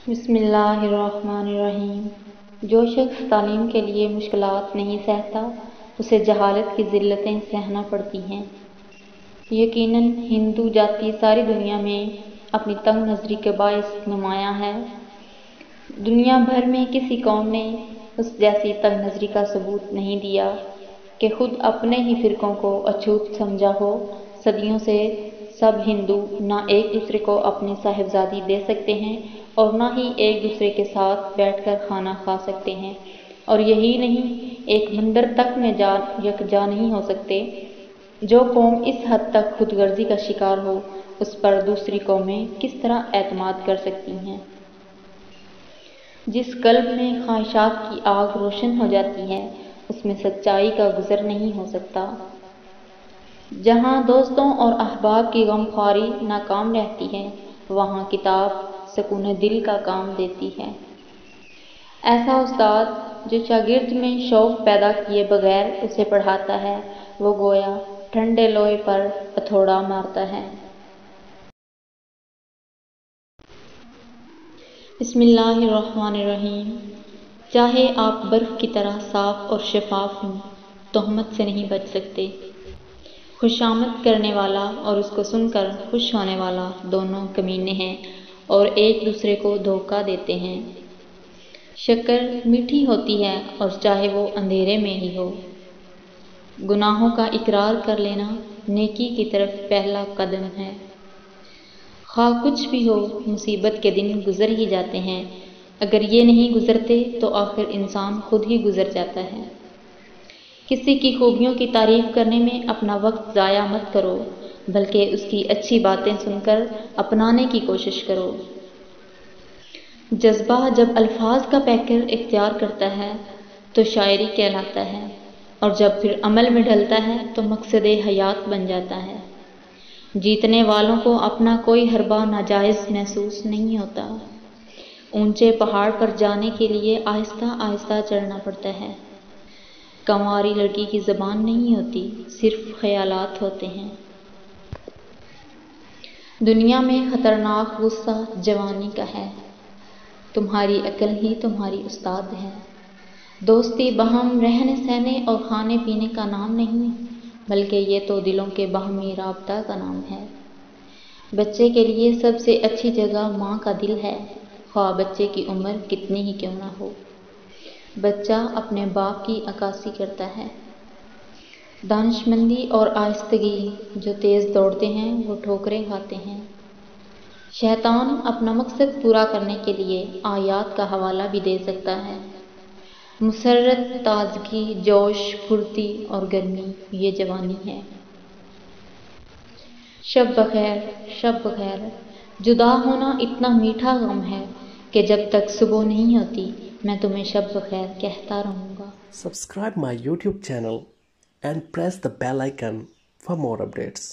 بسم اللہ الرحمن الرحیم۔ جو شخص تعلیم کے لیے مشکلات نہیں سہتا اسے جہالت کی ذلتیں سہنا پڑتی ہیں۔ یقیناً ہندو جاتی ساری دنیا میں اپنی تنگ نظری کے باعث نمایاں ہے۔ دنیا بھر میں کسی قوم نے اس جیسی تنگ نظری کا ثبوت نہیں دیا کہ خود اپنے ہی فرقوں کو اچھوت سمجھا ہو۔ صدیوں سے سب ہندو نہ ایک دوسرے کو اپنی صاحبزادی دے سکتے ہیں اور نہ ہی ایک دوسرے کے ساتھ بیٹھ کر کھانا کھا سکتے ہیں، اور یہی نہیں ایک مندر تک میں یکجا نہیں ہو سکتے۔ جو قوم اس حد تک خود غرضی کا شکار ہو اس پر دوسری قومیں کس طرح اعتماد کر سکتی ہیں؟ جس قلب میں خواہشات کی آگ روشن ہو جاتی ہے اس میں سچائی کا گزر نہیں ہو سکتا۔ جہاں دوستوں اور احباب کی غمخواری ناکام رہتی ہے وہاں کتاب سکون دل کا کام دیتی ہے۔ ایسا استاد جو شاگرد میں شوق پیدا کیے بغیر اسے پڑھاتا ہے وہ گویا ٹھنڈے لوہے پر ہتھوڑا مارتا ہے۔ بسم اللہ الرحمن الرحیم۔ چاہے آپ برف کی طرح صاف اور شفاف ہوں تہمت سے نہیں بچ سکتے۔ خوشامد کرنے والا اور اس کو سن کر خوش ہونے والا دونوں کمینے ہیں اور ایک دوسرے کو دھوکہ دیتے ہیں۔ شکر میٹھی ہوتی ہے اور چاہے وہ اندھیرے میں ہی ہو۔ گناہوں کا اقرار کر لینا نیکی کی طرف پہلا قدم ہے۔ خواہ کچھ بھی ہو مصیبت کے دن گزر ہی جاتے ہیں، اگر یہ نہیں گزرتے تو آخر انسان خود ہی گزر جاتا ہے۔ کسی کی خوبیوں کی تعریف کرنے میں اپنا وقت ضائع مت کرو بلکہ اس کی اچھی باتیں سن کر اپنانے کی کوشش کرو۔ جذبہ جب الفاظ کا پیکر اختیار کرتا ہے تو شاعری کہلاتا ہے، اور جب پھر عمل میں ڈھلتا ہے تو مقصد حیات بن جاتا ہے۔ جیتنے والوں کو اپنا کوئی حربہ ناجائز محسوس نہیں ہوتا۔ اونچے پہاڑ پر جانے کے لیے آہستہ آہستہ چڑھنا پڑتا ہے۔ کنواری لڑکی کی زبان نہیں ہوتی، صرف خیالات ہوتے ہیں۔ دنیا میں خطرناک غصہ جوانی کا ہے، تمہاری عقل ہی تمہاری استاد ہے۔ دوستی باہم رہنے سہنے اور کھانے پینے کا نام نہیں بلکہ یہ تو دلوں کے باہمی رابطہ کا نام ہے۔ بچے کے لیے سب سے اچھی جگہ ماں کا دل ہے، خواہ بچے کی عمر کتنی ہی کیوں نہ ہو۔ بچہ اپنے باپ کی عکاسی کرتا ہے۔ دانشمندی اور آہستگی جو تیز دوڑتے ہیں وہ ٹھوکریں کھاتے ہیں۔ شیطان اپنا مقصد پورا کرنے کے لیے آیات کا حوالہ بھی دے سکتا ہے۔ مسرت، تازگی، جوش، پھرتی اور گرمی یہ جوانی ہے۔ شب بخیر، شب بخیر۔ جدا ہونا اتنا میٹھا غم ہے کہ جب تک صبح نہیں ہوتی میں تمہیں شب بخیر کہتا رہوں گا۔ Subscribe my YouTube channel and press the bell icon for more updates.